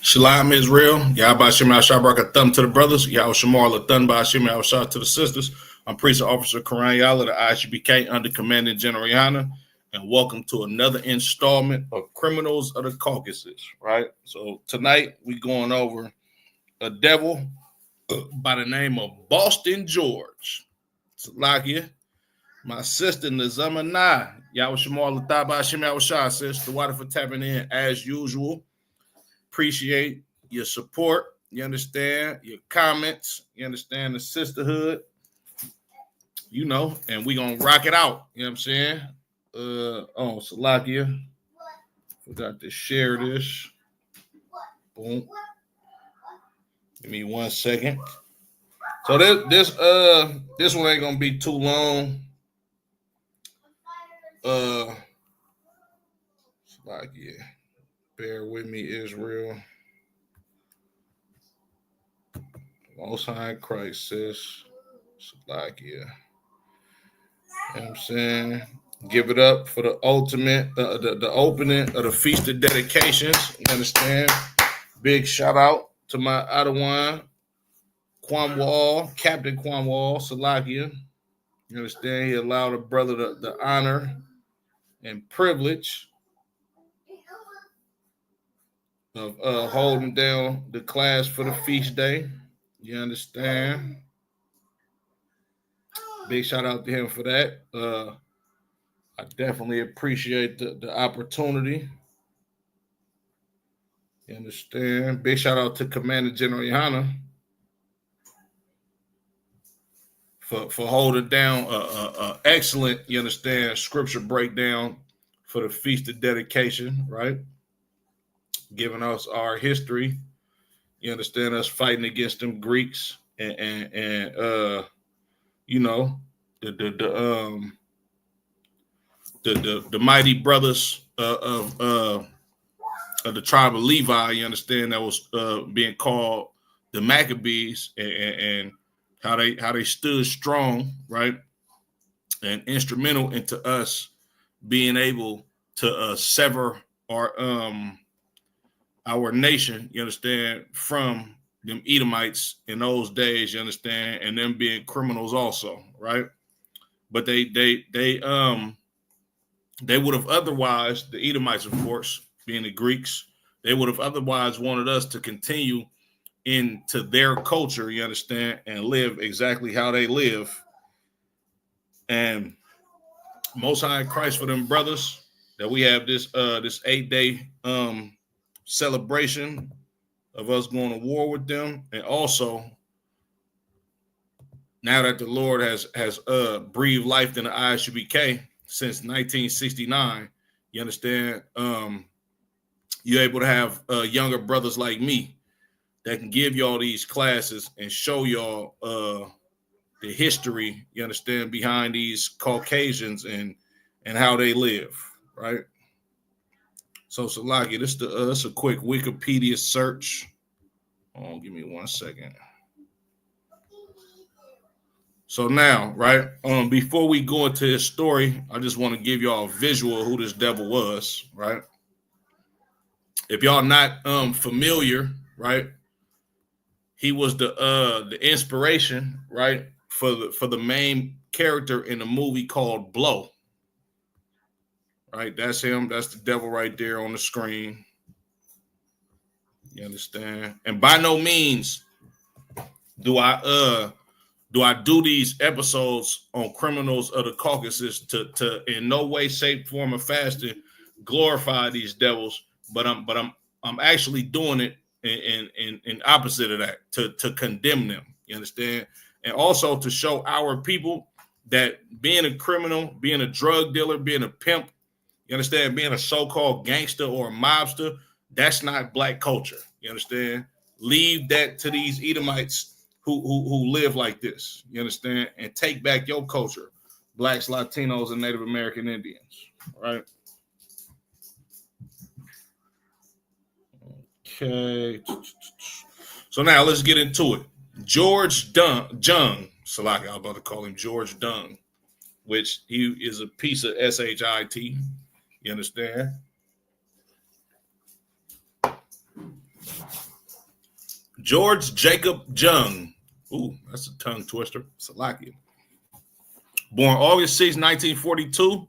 Shalom Israel. Yahba Shem Shabrak a thumb to the brothers. Yahweh Shamar a thumb by Shem Shah to the sisters. I'm Priest Officer Karan Yala, the ISBK under Commanding General Yana, and welcome to another installment of Criminals of the Caucasus. Right. So tonight we going over a devil by the name of Boston George. Salakia, my sister Nazama Yahweh Shamar Lataba Shem Shah, sis. The water for tapping in as usual. Appreciate your support. You understand your comments. You understand the sisterhood. You know, and we gonna rock it out. You know what I'm saying? Salakia. Forgot to share this. Boom. Give me 1 second. So this one ain't gonna be too long. Salakia. Bear with me, Israel. Most High in Christ, sis. Salakia. You know what I'm saying? Give it up for the ultimate, the opening of the Feast of Dedications. You understand? Big shout out to my Adawan, Kwamwal, Captain Kwamwal, Salakia. You understand? He allowed a brother the honor and privilege of holding down the class for the feast day. You understand? Big shout out to him for that. I definitely appreciate the opportunity. You understand? Big shout out to Commander General Yana for holding down excellent, you understand, scripture breakdown for the Feast of Dedication, right? Giving us our history. You understand, us fighting against them Greeks and you know, the mighty brothers of the tribe of Levi. You understand, that was being called the Maccabees, and how they stood strong, right, and instrumental into us being able to sever our nation, you understand, from them Edomites in those days, you understand, and them being criminals also, right? But they would have otherwise, the Edomites, of course, being the Greeks, they would have otherwise wanted us to continue into their culture, you understand, and live exactly how they live. And Most High in Christ for them brothers that we have this 8-day celebration of us going to war with them, and also now that the Lord has breathed life in the ISUBK since 1969, you understand, you're able to have younger brothers like me that can give y'all these classes and show y'all the history, you understand, behind these Caucasians and how they live, right? So Salaki, this a quick Wikipedia search. Oh, give me 1 second. So now, right, before we go into his story, I just want to give y'all a visual of who this devil was, right? If y'all not familiar, right, he was the inspiration, right, for the main character in the movie called Blow. Right, that's him. That's the devil right there on the screen. You understand? And by no means do I do these episodes on Criminals of the Caucasus to in no way, shape, form, or fashion glorify these devils, but I'm actually doing it in opposite of that, to condemn them. You understand? And also to show our people that being a criminal, being a drug dealer, being a pimp, you understand, being a so-called gangster or a mobster, that's not black culture. You understand? Leave that to these Edomites who live like this. You understand? And take back your culture, Blacks, Latinos, and Native American Indians. Right? Okay. So now let's get into it. George Jung, Salaki, I was about to call him George Dung, which he is a piece of shit. You understand? George Jacob Jung. Ooh, that's a tongue twister. Salaki. Born August 6, 1942.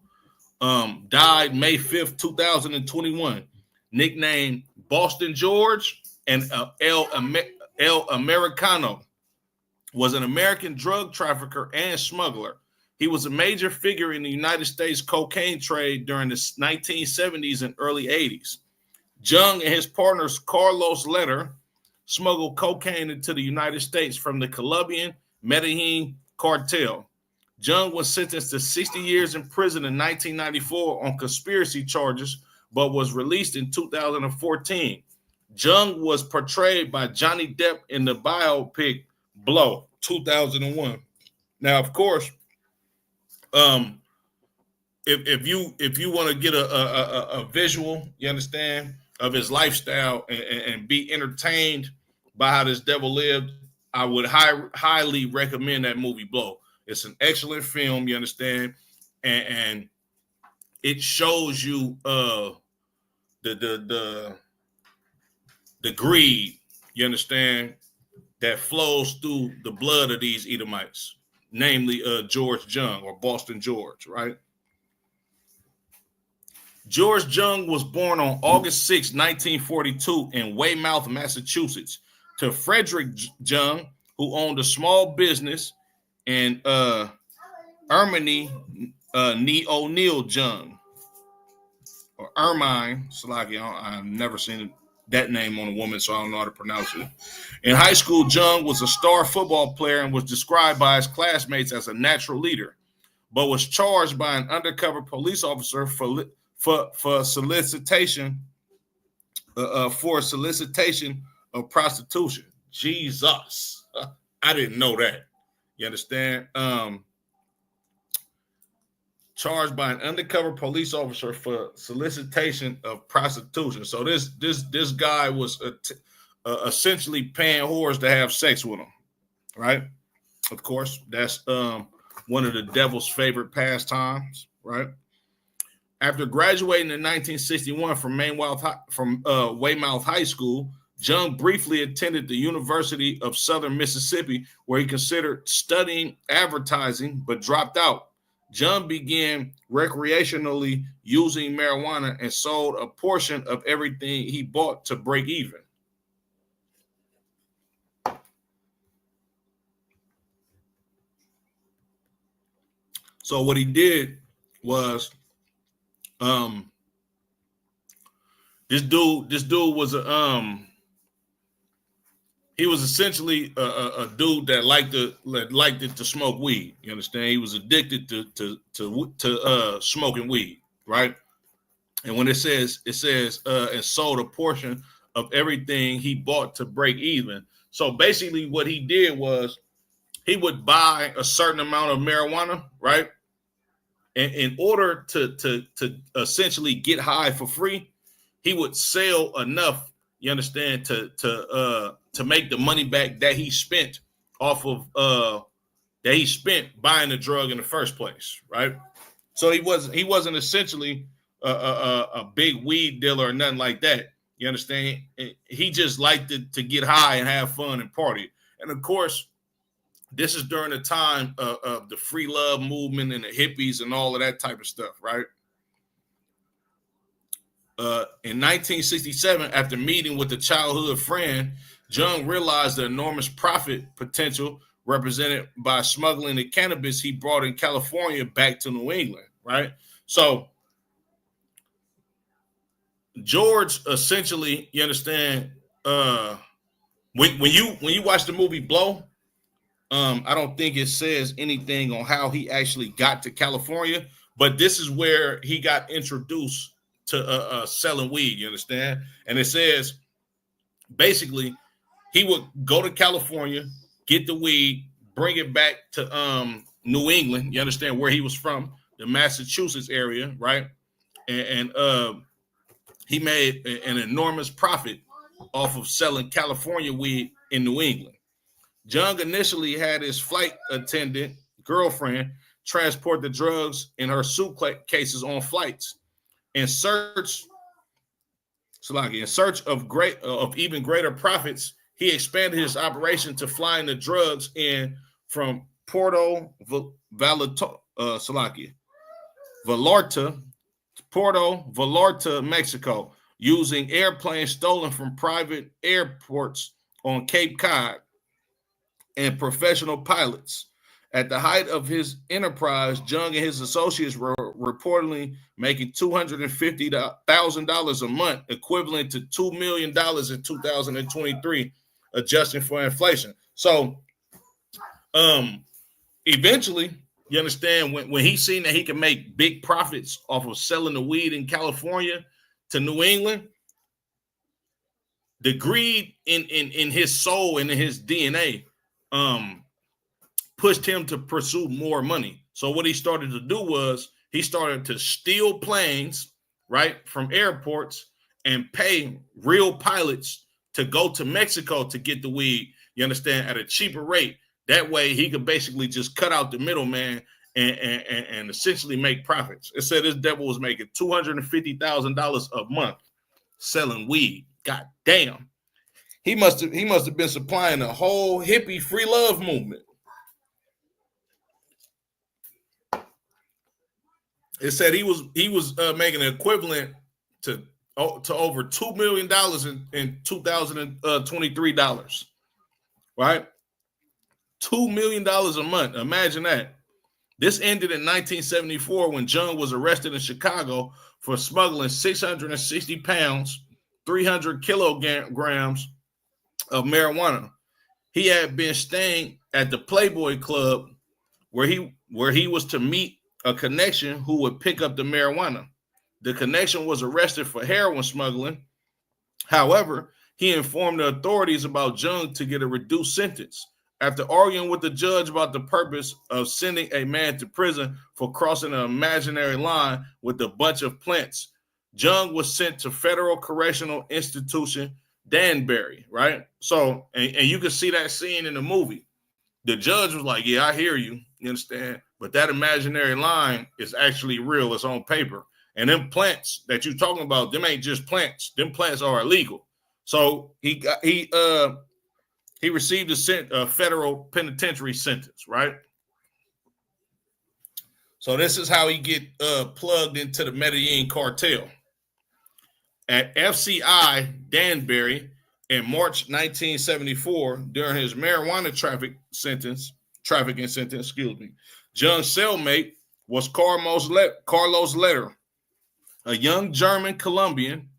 Died May 5th, 2021. Nicknamed Boston George and El Americano. Was an American drug trafficker and smuggler. He was a major figure in the United States cocaine trade during the 1970s and early 80s. Jung and his partners Carlos Letter smuggled cocaine into the United States from the Colombian Medellin cartel. Jung was sentenced to 60 years in prison in 1994 on conspiracy charges, but was released in 2014. Jung was portrayed by Johnny Depp in the biopic Blow, 2001. Now, of course, if you want to get a visual, you understand, of his lifestyle and be entertained by how this devil lived, I would highly recommend that movie Blow. It's an excellent film, you understand, and it shows you the greed, you understand, that flows through the blood of these Edomites, namely George Jung or Boston George, right? George Jung was born on August 6, 1942 in Weymouth, Massachusetts, to Frederick Jung, who owned a small business, and Ermine O'Neill Jung, or Ermine, Salaki, I've never seen that name on a woman, so I don't know how to pronounce it. In high school, Jung was a star football player and was described by his classmates as a natural leader, but was charged by an undercover police officer for solicitation of prostitution. Jesus, I didn't know that. You understand? Charged by an undercover police officer for solicitation of prostitution. So this guy was essentially paying whores to have sex with him, right? Of course, that's one of the devil's favorite pastimes, right? After graduating in 1961 from Weymouth High School, Jung briefly attended the University of Southern Mississippi, where he considered studying advertising but dropped out. Jung began recreationally using marijuana and sold a portion of everything he bought to break even. So what he did was, this dude was he was essentially a dude that liked it to smoke weed. You understand? He was addicted to smoking weed, right? And when it says and sold a portion of everything he bought to break even. So basically, what he did was he would buy a certain amount of marijuana, right? And in order to essentially get high for free, he would sell enough, you understand, to make the money back that he spent off of buying the drug in the first place, right? So he wasn't essentially a big weed dealer or nothing like that. You understand? He just liked to get high and have fun and party. And of course, this is during the time of the free love movement and the hippies and all of that type of stuff, right? In 1967, after meeting with a childhood friend, Jung realized the enormous profit potential represented by smuggling the cannabis he brought in California back to New England, right? So George essentially, you understand, when you watch the movie Blow, I don't think it says anything on how he actually got to California, but this is where he got introduced to selling weed, you understand? And it says basically he would go to California, get the weed, bring it back to New England. You understand where he was from, the Massachusetts area, right? And he made an enormous profit off of selling California weed in New England. Jung initially had his flight attendant girlfriend transport the drugs in her suitcases on flights. In search of even greater profits, he expanded his operation to flying the drugs in from Puerto Vallarta, Mexico, using airplanes stolen from private airports on Cape Cod and professional pilots. At the height of his enterprise, Jung and his associates were reportedly making $250,000 a month, equivalent to $2 million in 2023, adjusting for inflation. So, eventually, you understand, when he seen that he could make big profits off of selling the weed in California to New England, the greed in his soul and in his DNA pushed him to pursue more money. So what he started to do was he started to steal planes, right, from airports and pay real pilots to go to Mexico to get the weed, you understand, at a cheaper rate. That way he could basically just cut out the middleman and essentially make profits. It said this devil was making $250,000 a month selling weed. God damn. He must have been supplying a whole hippie free love movement. It said he was making an equivalent to over $2 million in 2023 dollars, right? $2 million a month. Imagine that. This ended in 1974 when Jung was arrested in Chicago for smuggling 660 pounds, 300 kilograms of marijuana. He had been staying at the Playboy Club where he was to meet a connection who would pick up the marijuana. The connection was arrested for heroin smuggling. However, he informed the authorities about Jung to get a reduced sentence. After arguing with the judge about the purpose of sending a man to prison for crossing an imaginary line with a bunch of plants, Jung was sent to Federal Correctional Institution Danbury, right? So, and you can see that scene in the movie. The judge was like, yeah, I hear you. You understand? But that imaginary line is actually real. It's on paper. And them plants that you're talking about, them ain't just plants. Them plants are illegal. So he received a federal penitentiary sentence, right? So this is how he get plugged into the Medellin cartel. At FCI Danbury in March 1974, during his marijuana trafficking sentence, Jung's cellmate was Carlos Letter, a young German Colombian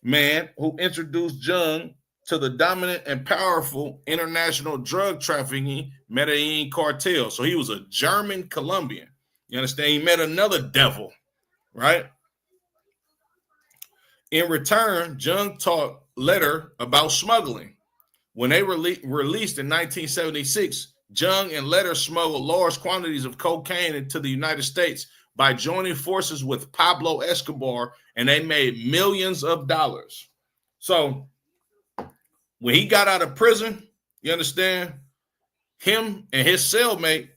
man who introduced Jung to the dominant and powerful international drug trafficking Medellin cartel. So he was a German Colombian. You understand? He met another devil, right? In return, Jung taught Letter about smuggling. When they released in 1976, Jung and Letter smuggled large quantities of cocaine into the United States by joining forces with Pablo Escobar, and they made millions of dollars. So when he got out of prison, you understand, him and his cellmate,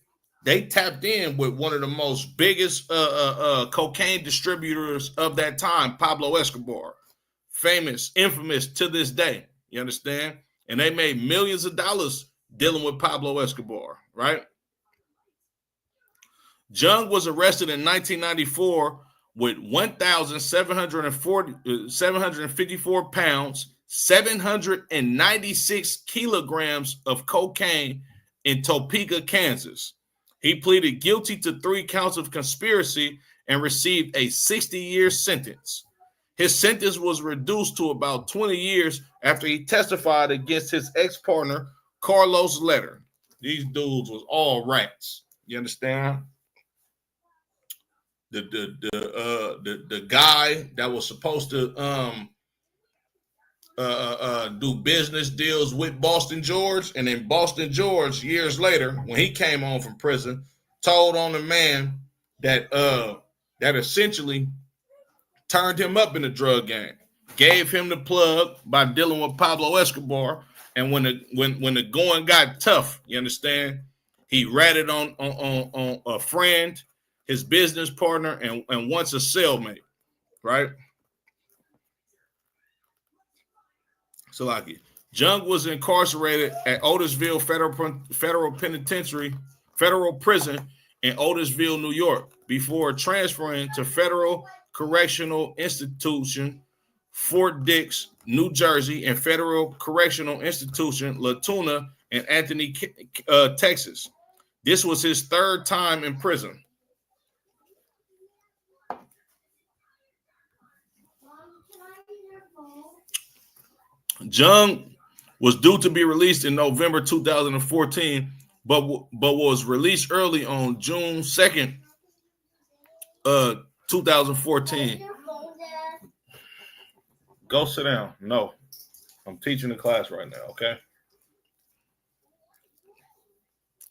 they tapped in with one of the most biggest cocaine distributors of that time, Pablo Escobar. Famous, infamous to this day. You understand? And they made millions of dollars dealing with Pablo Escobar, right? Jung was arrested in 1994 with 1,754 pounds, 796 kilograms of cocaine in Topeka, Kansas. He pleaded guilty to 3 counts of conspiracy and received a 60-year sentence. His sentence was reduced to about 20 years after he testified against his ex-partner, Carlos Letter. These dudes was all rats. You understand? The guy that was supposed to do business deals with Boston George, and then Boston George years later, when he came home from prison, told on the man that that essentially turned him up in the drug game, gave him the plug by dealing with Pablo Escobar, and when the going got tough, you understand, he ratted on a friend, his business partner, and once a cellmate, right? So like Jung was incarcerated at Otisville Federal Penitentiary, Federal Prison in Otisville, New York, before transferring to Federal Correctional Institution, Fort Dix, New Jersey, and Federal Correctional Institution, Latuna, in Anthony, Texas. This was his third time in prison. Jung was due to be released in November 2014, but was released early on June 2nd, 2014. Go sit down. No, I'm teaching the class right now, okay?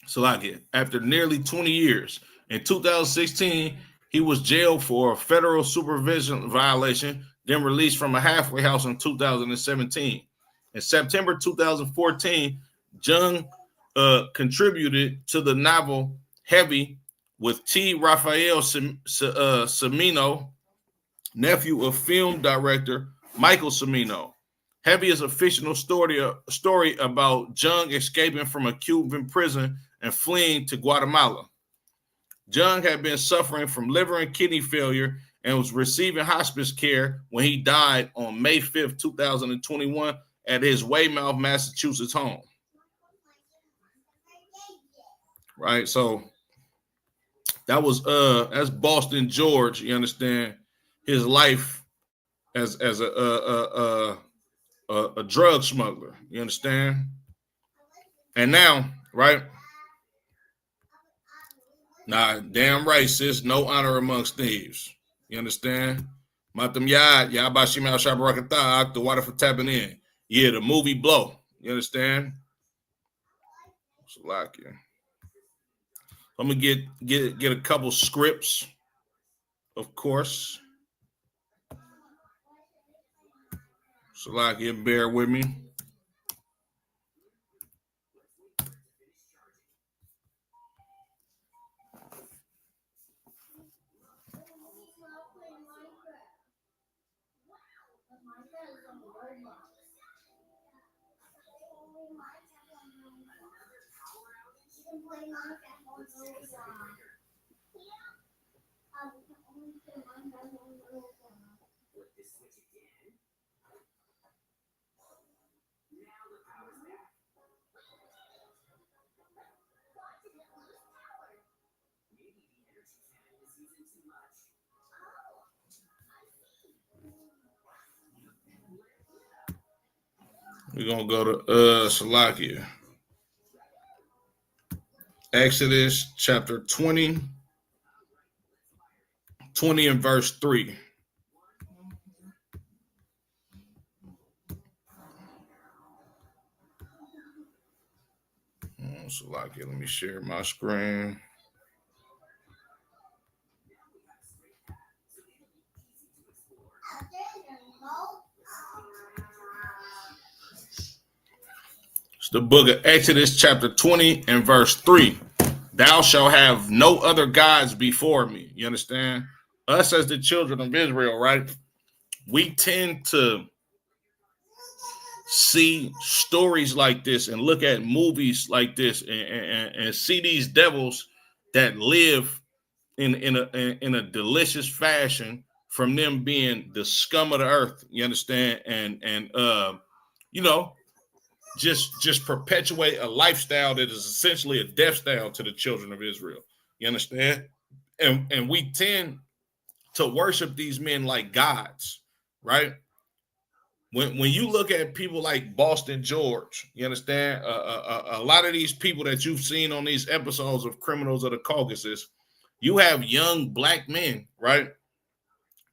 So after nearly 20 years, in 2016, he was jailed for a federal supervision violation, then released from a halfway house in 2017. In September 2014, Jung contributed to the novel Heavy with T. Raphael Cimino, nephew of film director Michael Cimino. Heavy is a fictional story about Jung escaping from a Cuban prison and fleeing to Guatemala. Jung had been suffering from liver and kidney failure and was receiving hospice care when he died on May 5th, 2021 at his Weymouth, Massachusetts home. Right, so that's Boston George. You understand his life as a drug smuggler. You understand? And now, right? Nah, damn right, sis. No honor amongst thieves. You understand? Matam Yad, Yabashim Al Shabarakata, the water for tapping in. Yeah, the movie Blow. You understand? So like yeah. I'm gonna get a couple scripts, of course. So like yeah, bear with me. We're gonna go to Salakia. Exodus chapter 20 and verse 3. Salakia, let me share my screen. It's the book of Exodus chapter 20 and verse 3. Thou shalt have no other gods before me. You understand? Us as the children of Israel, right? We tend to see stories like this and look at movies like this and see these devils that live in a delicious fashion from them being the scum of the earth. You understand? And you know, just perpetuate a lifestyle that is essentially a death style to the children of Israel. You understand? And we tend to worship these men like gods, right? When you look at people like Boston George, you understand, a lot of these people that you've seen on these episodes of Criminals of the Caucasus, you have young black men, right?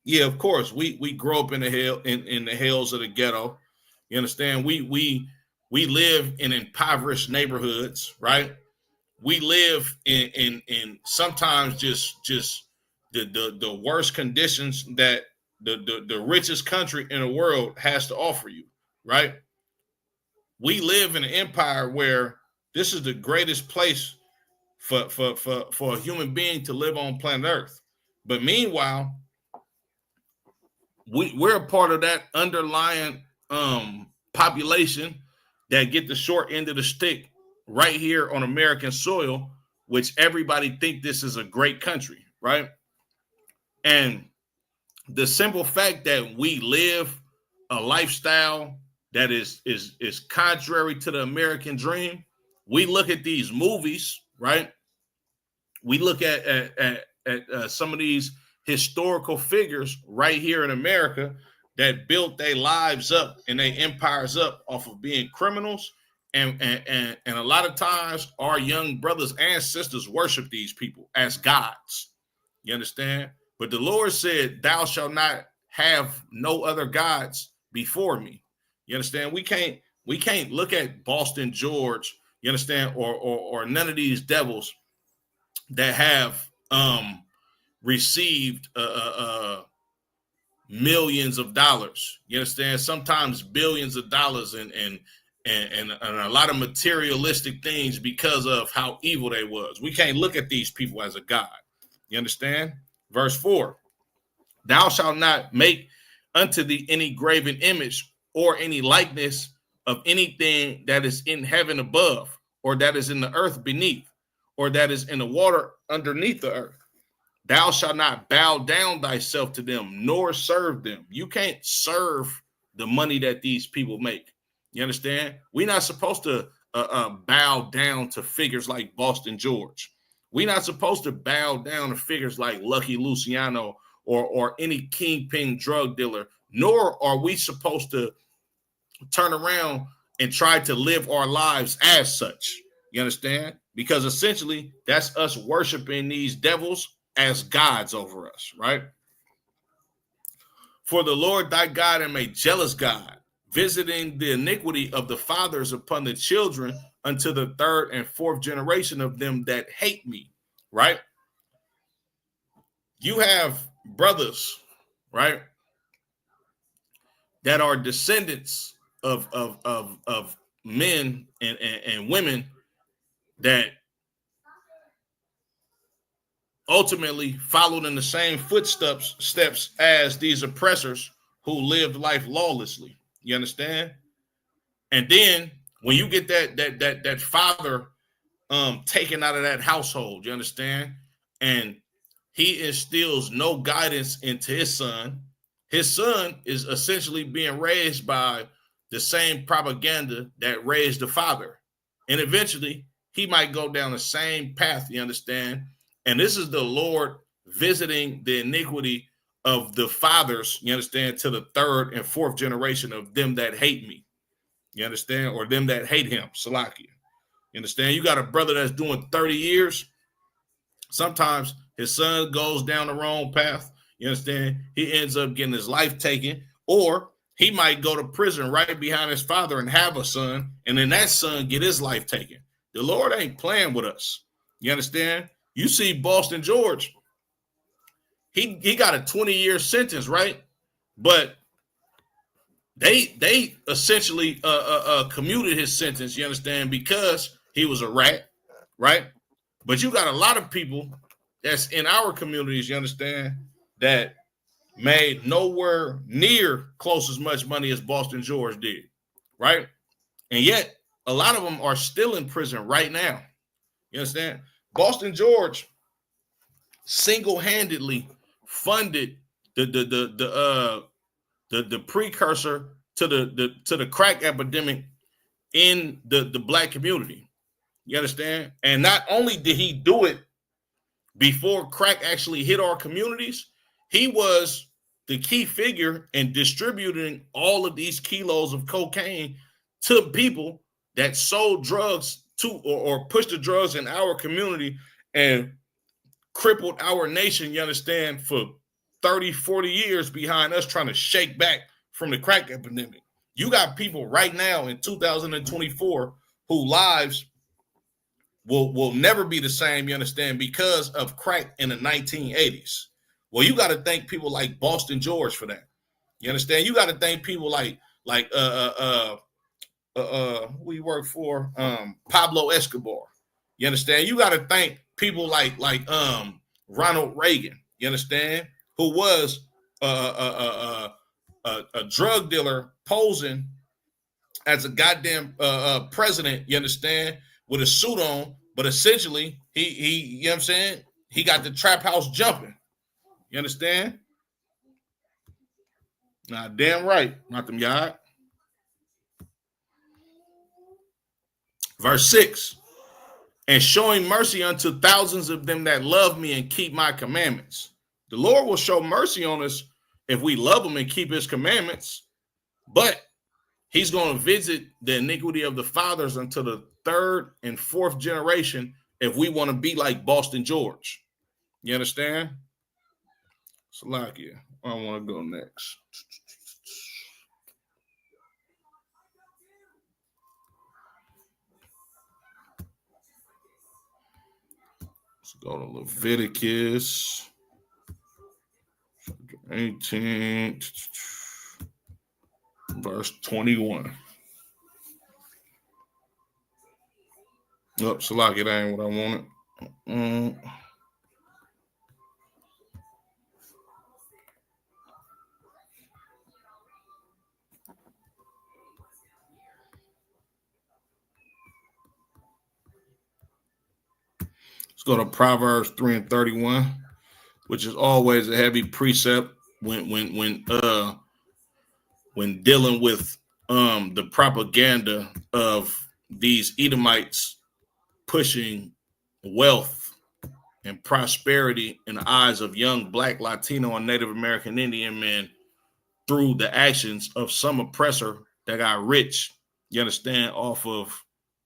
Yeah, of course, we grow up in the hell in the hells of the ghetto, You understand? We live in impoverished neighborhoods, right? We live in sometimes just the worst conditions that the richest country in the world has to offer you, right? We live in an empire where this is the greatest place for a human being to live on planet Earth. But meanwhile, we're a part of that underlying population that get the short end of the stick right here on American soil, which everybody think this is a great country, right? And the simple fact that we live a lifestyle that is contrary to the American dream. We look at these movies, right? We look at some of these historical figures right here in America that built their lives up and their empires up off of being criminals. And a lot of times our young brothers and sisters worship these people as gods. You understand? But the Lord said, thou shalt not have no other gods before me. You understand? We can't look at Boston George, you understand, or none of these devils that have received millions of dollars. You understand? Sometimes billions of dollars and a lot of materialistic things because of how evil they was. We can't look at these people as a god. You understand? Verse 4. Thou shalt not make unto thee any graven image or any likeness of anything that is in heaven above, or that is in the earth beneath, or that is in the water underneath the earth. Thou shalt not bow down thyself to them, nor serve them. You can't serve the money that these people make. You understand? We're not supposed to bow down to figures like Boston George. We're not supposed to bow down to figures like Lucky Luciano or any kingpin drug dealer, nor are we supposed to turn around and try to live our lives as such. You understand? Because essentially that's us worshiping these devils as gods over us, right? For the Lord thy God am a jealous God, visiting the iniquity of the fathers upon the children unto the third and fourth generation of them that hate me, right? You have brothers, right, that are descendants of men and women that ultimately followed in the same footsteps as these oppressors who lived life lawlessly. You understand? And then when you get that father taken out of that household, you understand? And he instills no guidance into his son. His son is essentially being raised by the same propaganda that raised the father. And eventually he might go down the same path, you understand? And this is the Lord visiting the iniquity of the fathers, you understand, to the third and fourth generation of them that hate me. You understand? Or them that hate him, Salakia. You understand? You got a brother that's doing 30 years. Sometimes his son goes down the wrong path. You understand? He ends up getting his life taken, or he might go to prison right behind his father and have a son, and then that son get his life taken. The Lord ain't playing with us. You understand? You see Boston George, he got a 20-year sentence, right? But they essentially commuted his sentence, you understand, because he was a rat, right? But you got a lot of people that's in our communities, you understand, that made nowhere near close as much money as Boston George did, right? And yet a lot of them are still in prison right now. You understand? Boston George single-handedly funded the precursor to the crack epidemic in the black community. You understand? And not only did he do it before crack actually hit our communities, he was the key figure in distributing all of these kilos of cocaine to people that sold drugs to or pushed the drugs in our community and crippled our nation, you understand, for 30, 40 years behind us trying to shake back from the crack epidemic. You got people right now in 2024 who lives will never be the same, you understand, because of crack in the 1980s. Well, you got to thank people like Boston George for that. You understand? You got to thank people like we work for Pablo Escobar. You understand? You got to thank people like Ronald Reagan. You understand? Who was a drug dealer posing as a goddamn president. You understand? With a suit on, but essentially he you know what I'm saying? He got the trap house jumping. You understand? Nah, damn right, not them yard. Verse 6. And showing mercy unto thousands of them that love me and keep my commandments. The Lord will show mercy on us if we love him and keep his commandments, but he's going to visit the iniquity of the fathers until the third and fourth generation if we want to be like Boston George. You understand? Salakia, I want to go next. Let's go to Leviticus 18, verse 21. Oh, Salakia, that ain't what I wanted. Let's go to Proverbs 3 and 31, which is always a heavy precept when dealing with the propaganda of these Edomites pushing wealth and prosperity in the eyes of young Black, Latino, and Native American Indian men through the actions of some oppressor that got rich, you understand, off of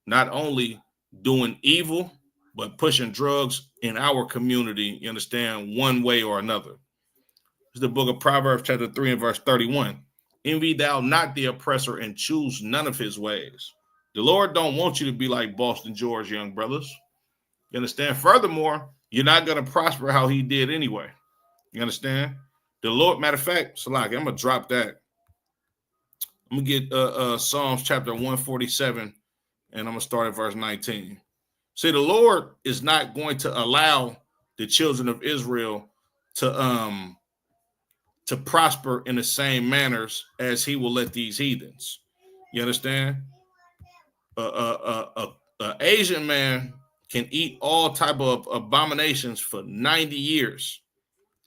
not only doing evil, but pushing drugs in our community, you understand, one way or another. It's the book of Proverbs chapter 3 and verse 31. Envy thou not the oppressor and choose none of his ways. The Lord don't want you to be like Boston George, young brothers. You understand? Furthermore, you're not going to prosper how he did anyway. You understand? The Lord, matter of fact, Salaki, I'm going to drop that. I'm going to get Psalms chapter 147, and I'm going to start at verse 19. See, the Lord is not going to allow the children of Israel to prosper in the same manners as he will let these heathens. You understand? An Asian man can eat all type of abominations for 90 years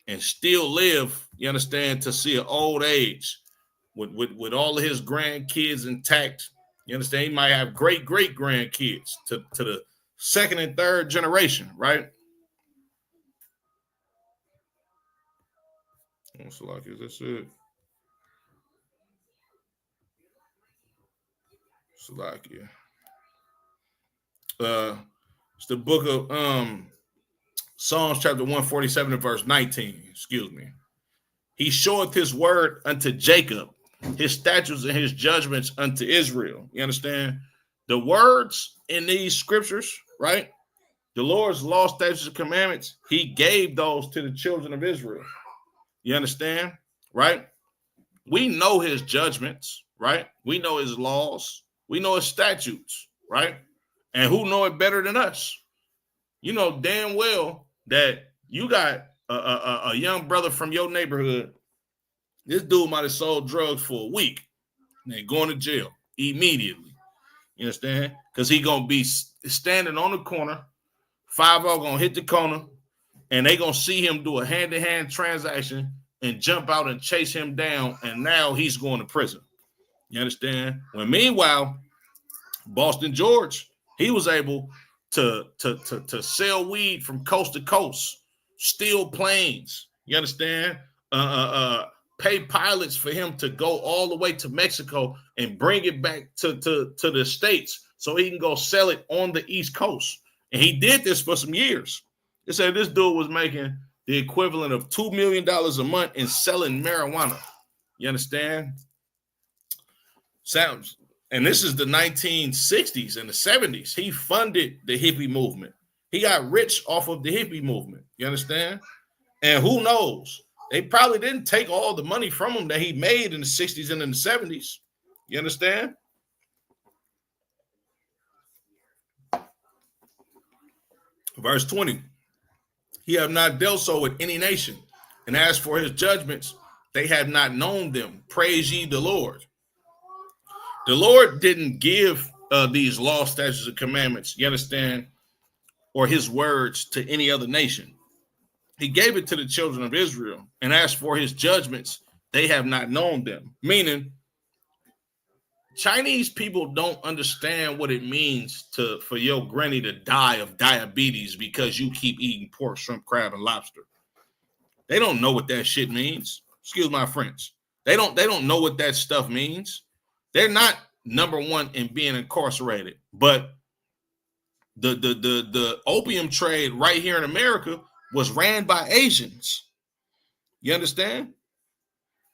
and still live, you understand, to see an old age with all of his grandkids intact. You understand? He might have great grandkids to the second and third generation, right? So like, is this it? Slovakia. It's the book of Psalms chapter 147 and verse 19. Excuse me. He showeth his word unto Jacob, his statutes and his judgments unto Israel. You understand? The words in these scriptures, right? The Lord's law, statutes, and commandments, he gave those to the children of Israel. You understand? Right? We know his judgments, right? We know his laws. We know his statutes, right? And who know it better than us? You know damn well that you got a young brother from your neighborhood. This dude might have sold drugs for a week and then going to jail immediately. You understand? Because he going to be standing on the corner. 5 going to hit the corner, and they going to see him do a hand-to-hand transaction and jump out and chase him down, and now he's going to prison. You understand? When meanwhile, Boston George, he was able to sell weed from coast to coast, steal planes. You understand? Pay pilots for him to go all the way to Mexico and bring it back to the States so he can go sell it on the East Coast. And he did this for some years. They said this dude was making the equivalent of $2 million a month in selling marijuana. You understand? Sounds, and this is the 1960s and the 70s. He funded the hippie movement. He got rich off of the hippie movement. You understand? And who knows? They probably didn't take all the money from him that he made in the 60s and in the 70s. You understand? Verse 20. He have not dealt so with any nation. And as for his judgments, they have not known them. Praise ye the Lord. The Lord didn't give these law, statutes, and commandments, you understand, or his words to any other nation. He gave it to the children of Israel. And as for his judgments, they have not known them. Meaning, Chinese people don't understand what it means for your granny to die of diabetes because you keep eating pork, shrimp, crab, and lobster. They don't know what that shit means. Excuse my French. They don't know what that stuff means. They're not number one in being incarcerated, but the opium trade right here in America was ran by Asians. You understand?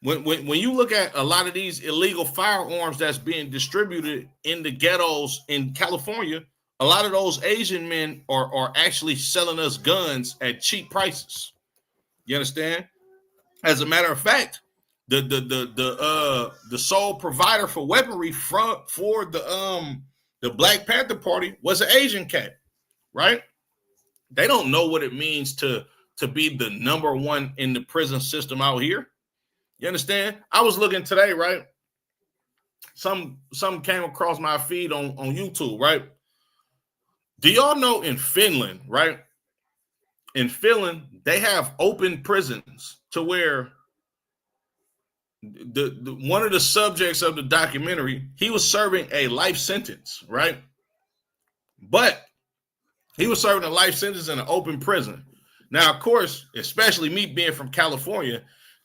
When you look at a lot of these illegal firearms that's being distributed in the ghettos in California, a lot of those Asian men are actually selling us guns at cheap prices. You understand? As a matter of fact, the sole provider for weaponry for the Black Panther Party was an Asian cat, right? They don't know what it means to be the number one in the prison system out here. You understand? I was looking today, right? Some came across my feed on YouTube, right? Do y'all know in Finland, right? In Finland, they have open prisons to where the one of the subjects of the documentary, he was serving a life sentence, right? But he was serving a life sentence in an open prison. Now, of course, especially me being from California,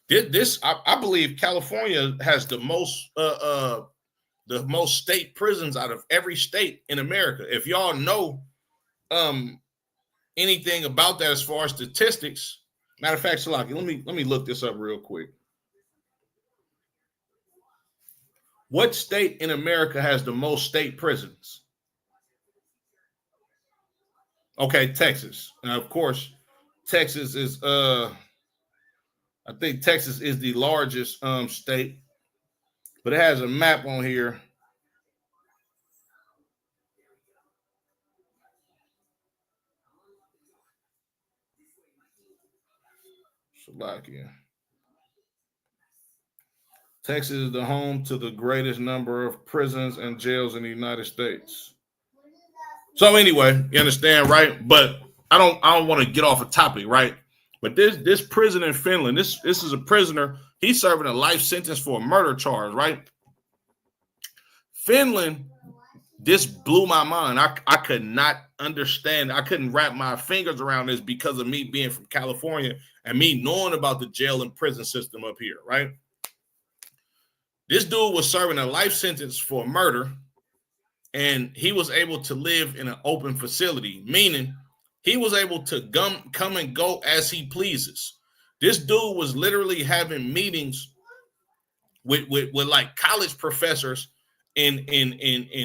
I believe California has the most state prisons out of every state in America. If y'all know anything about that as far as statistics, matter of fact, Salaki, let me look this up real quick. What state in America has the most state prisons? Okay, Texas. Now, of course, Texas is I think Texas is the largest state, but it has a map on here. Slovakia. Texas is the home to the greatest number of prisons and jails in the United States. So anyway, you understand, right? But I don't want to get off a topic, right? But this prison in Finland, this is a prisoner. He's serving a life sentence for a murder charge, right? Finland, this blew my mind. I could not understand. I couldn't wrap my fingers around this because of me being from California and me knowing about the jail and prison system up here, right? This dude was serving a life sentence for murder, and he was able to live in an open facility, meaning he was able to come and go as he pleases. This dude was literally having meetings with like college professors in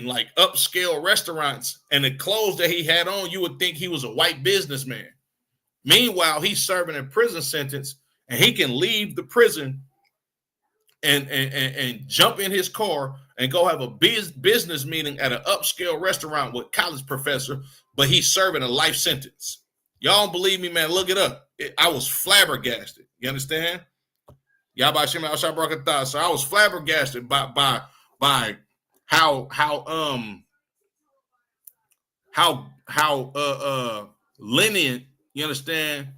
like upscale restaurants, and the clothes that he had on, you would think he was a white businessman. Meanwhile, he's serving a prison sentence, and he can leave the prison and jump in his car and go have a business meeting at an upscale restaurant with college professor, but he's serving a life sentence. Y'all don't believe me, man? Look it up. I was flabbergasted. You understand? So I was flabbergasted by how lenient, you understand,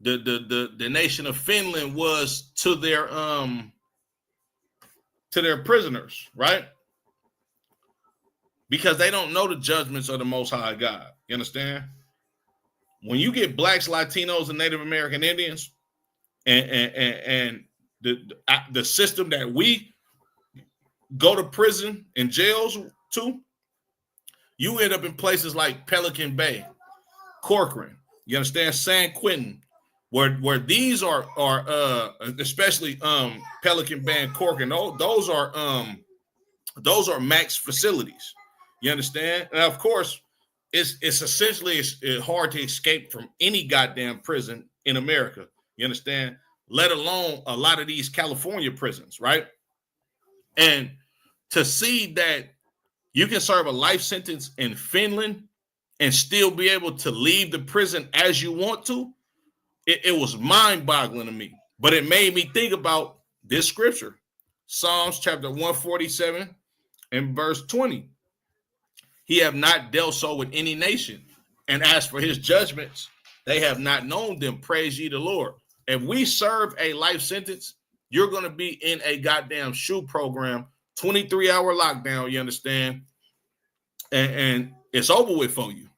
the nation of Finland was to their prisoners, right? Because they don't know the judgments of the Most High God. You understand? When you get blacks, Latinos, and Native American Indians, and the system that we go to prison and jails to, you end up in places like Pelican Bay, Corcoran, you understand, San Quentin, where these are especially Pelican Bay and Corcoran, those are Those are max facilities. You understand? And of course, it's essentially it's hard to escape from any goddamn prison in America. You understand? Let alone a lot of these California prisons, right? And to see that you can serve a life sentence in Finland and still be able to leave the prison as you want to, it was mind-boggling to me. But it made me think about this scripture, Psalms chapter 147 and verse 20. He have not dealt so with any nation, and as for his judgments, they have not known them. Praise ye the Lord. If we serve a life sentence, you're going to be in a goddamn shoe program, 23-hour lockdown, you understand? And it's over with for you.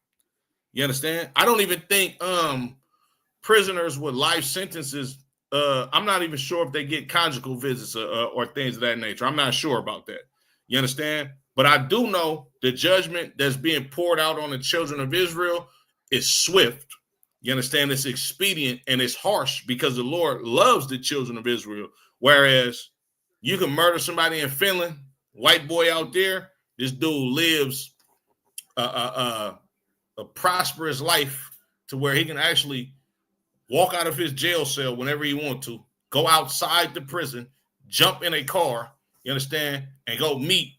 You understand? I don't even think prisoners with life sentences, I'm not even sure if they get conjugal visits or things of that nature. I'm not sure about that. You understand? But I do know the judgment that's being poured out on the children of Israel is swift. You understand? It's expedient and it's harsh because the Lord loves the children of Israel. Whereas you can murder somebody in Finland, white boy out there, this dude lives a prosperous life to where he can actually walk out of his jail cell whenever he wants to, go outside the prison, jump in a car, you understand, and go meet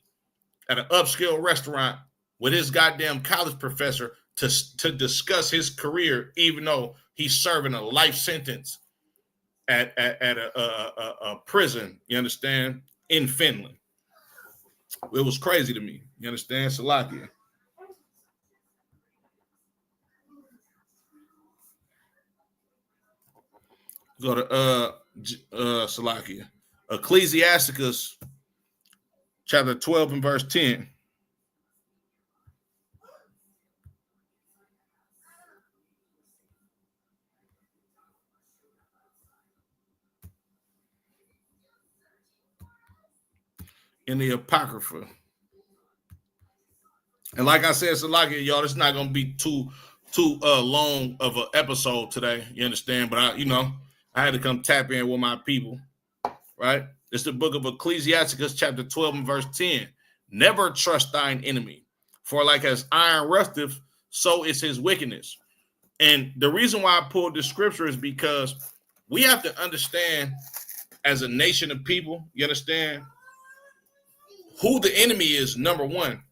at an upscale restaurant with his goddamn college professor to discuss his career, even though he's serving a life sentence at a prison, you understand, in Finland. It was crazy to me, you understand, Salakia. Go to Salakia. Ecclesiasticus chapter 12 and verse 10. In the Apocrypha. And like I said, Salakia, y'all, it's not gonna be too long of an episode today. You understand? But I had to come tap in with my people, right? It's the book of Ecclesiasticus, chapter 12 and verse 10. Never trust thine enemy, for like as iron rusteth, so is his wickedness. And the reason why I pulled this scripture is because we have to understand as a nation of people, you understand, who the enemy is, number one.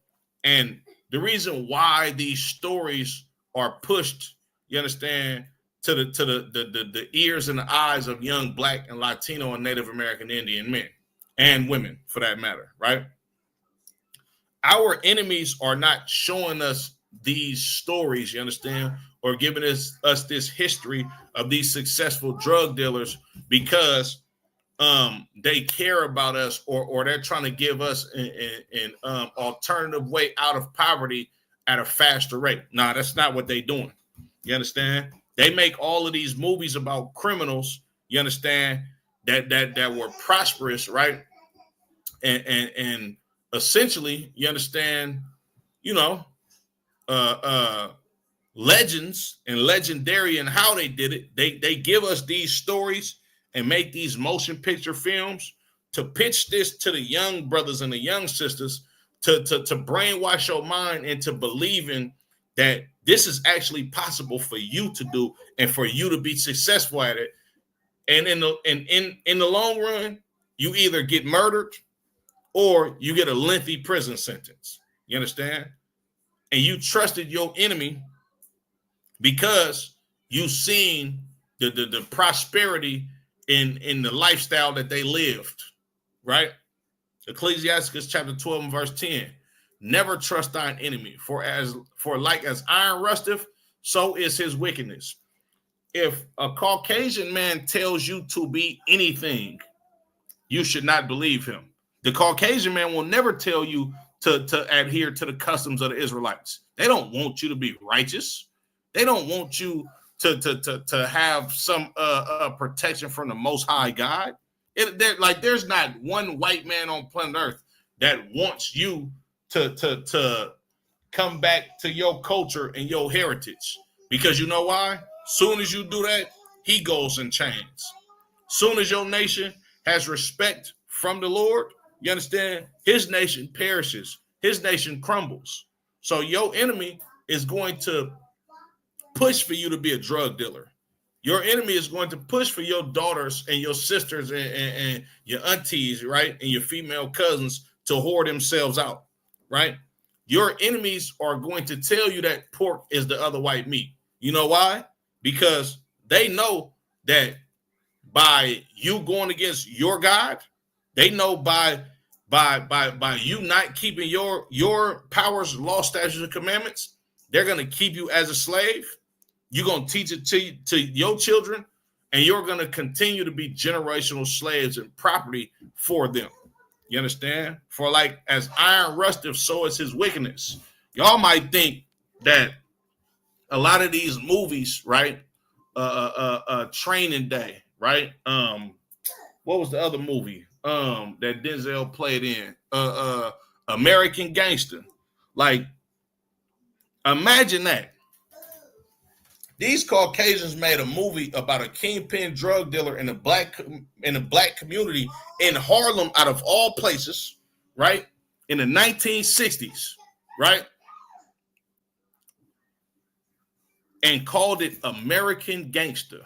And the reason why these stories are pushed, you understand, to the ears and the eyes of young Black and Latino and Native American Indian men and women, for that matter, right? Our enemies are not showing us these stories, you understand, or giving us this history of these successful drug dealers because they care about us or they're trying to give us an alternative way out of poverty at a faster rate. Nah, that's not what they're doing. You understand? They make all of these movies about criminals, you understand, that were prosperous, right? And essentially, you understand, legends and legendary and how they did it. They give us these stories and make these motion picture films to pitch this to the young brothers and the young sisters to brainwash your mind into believing that this is actually possible for you to do and for you to be successful at it. And in the long run, you either get murdered or you get a lengthy prison sentence. You understand? And you trusted your enemy because you've seen the prosperity in the lifestyle that they lived, right? Ecclesiasticus chapter 12 and verse 10. Never trust thine enemy, for like as iron rusteth, so is his wickedness. If a Caucasian man tells you to be anything, you should not believe him. The Caucasian man will never tell you to adhere to the customs of the Israelites. They don't want you to be righteous. They don't want you to have some protection from the Most High God. There's not one white man on planet Earth that wants you to come back to your culture and your heritage. Because you know why? Soon as you do that, he goes in chains. Soon as your nation has respect from the Lord, You understand? His nation perishes. His nation crumbles. So your enemy is going to push for you to be a drug dealer. Your enemy is going to push for your daughters and your sisters and your aunties, right? And your female cousins to whore themselves out, right? Your enemies are going to tell you that pork is the other white meat. You know why? Because they know that by you going against your God, they know by you not keeping your powers, law, statutes, and commandments, they're going to keep you as a slave. You're going to teach it to your children, and you're going to continue to be generational slaves and property for them. You understand? For like as iron rusteth, so is his wickedness. Y'all might think that a lot of these movies, right? Training Day, right? What was the other movie that Denzel played in? American Gangster. Like, imagine that. These Caucasians made a movie about a kingpin drug dealer in a black community in Harlem, out of all places, right? In the 1960s, right? And called it American Gangster.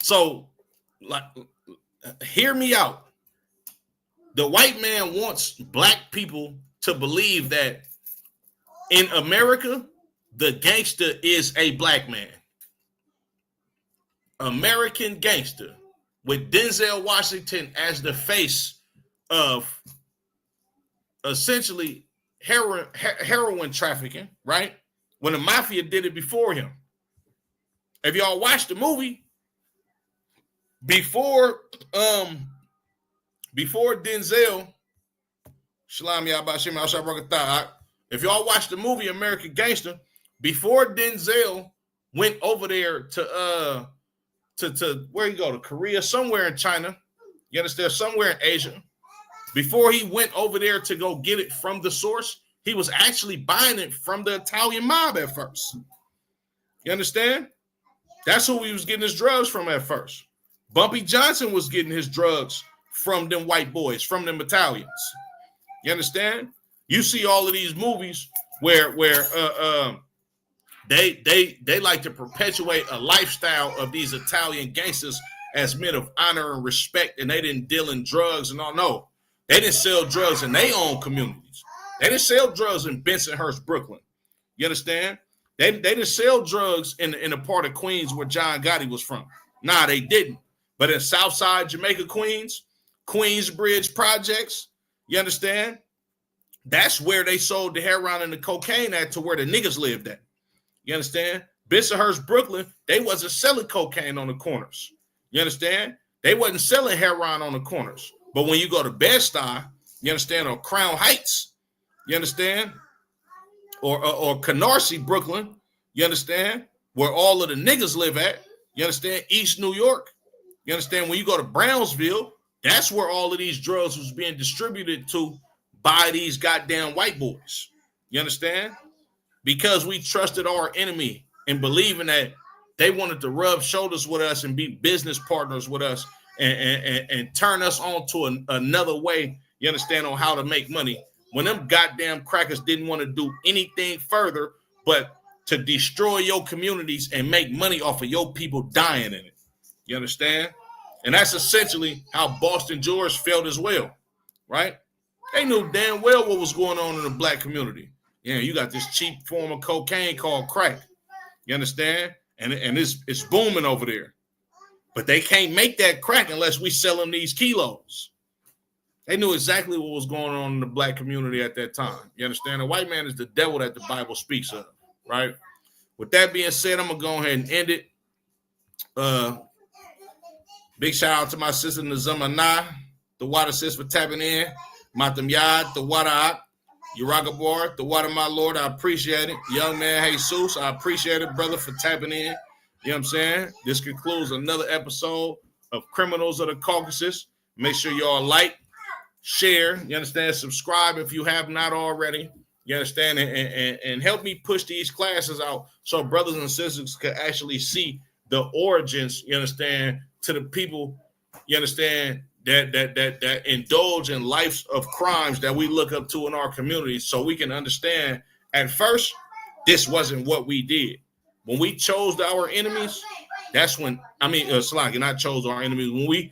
So, like, hear me out. The white man wants black people to believe that in America, the gangster is a black man. American Gangster, with Denzel Washington as the face of essentially heroin trafficking, right? When the mafia did it before him. If y'all watch the movie, before Denzel, if y'all watch the movie American Gangster, before Denzel went over there to where he go, to Korea, somewhere in China, you understand, somewhere in Asia, before he went over there to go get it from the source, he was actually buying it from the Italian mob at first. You understand? That's who he was getting his drugs from at first. Bumpy Johnson was getting his drugs from them white boys, from them Italians. You understand? You see all of these movies where they like to perpetuate a lifestyle of these Italian gangsters as men of honor and respect, and they didn't deal in drugs and all. No, they didn't sell drugs in their own communities. They didn't sell drugs in Bensonhurst, Brooklyn. You understand? They didn't sell drugs in the part of Queens where John Gotti was from. Nah, they didn't. But in Southside Jamaica, Queensbridge projects, you understand? That's where they sold the heroin and the cocaine at, to where the niggas lived at. You understand? Bensonhurst, Brooklyn, they wasn't selling cocaine on the corners. You understand? They wasn't selling heroin on the corners. But when you go to Bed-Stuy, you understand, or Crown Heights, you understand? Or Canarsie, Brooklyn, you understand? Where all of the niggas live at, you understand? East New York, you understand? When you go to Brownsville, that's where all of these drugs was being distributed to by these goddamn white boys. You understand? Because we trusted our enemy and believing that they wanted to rub shoulders with us and be business partners with us and turn us on to another way, you understand, on how to make money. When them goddamn crackers didn't want to do anything further but to destroy your communities and make money off of your people dying in it. You understand? And that's essentially how Boston George felt as well, right? They knew damn well what was going on in the black community. Yeah, you got this cheap form of cocaine called crack. You understand? And it's booming over there. But they can't make that crack unless we sell them these kilos. They knew exactly what was going on in the black community at that time. You understand? The white man is the devil that the Bible speaks of, right? With that being said, I'm going to go ahead and end it. Big shout out to my sister Nazama Na, the water sis, for tapping in. Matam Yad, the water out. Uragabar, the water, my Lord, I appreciate it. Young man Jesus, I appreciate it, brother, for tapping in. You know what I'm saying? This concludes another episode of Criminals of the Caucasus. Make sure y'all like, share, you understand, subscribe if you have not already, you understand, and help me push these classes out so brothers and sisters can actually see the origins, you understand, to the people, you understand, that indulge in lives of crimes that we look up to in our community, so we can understand at first this wasn't what we did. When we chose our enemies, that's when Salaki, not chose our enemies. When we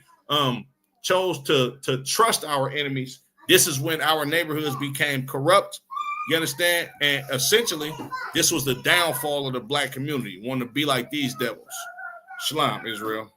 chose to trust our enemies, this is when our neighborhoods became corrupt. You understand? And essentially, this was the downfall of the black community. Want to be like these devils. Shalom, Israel.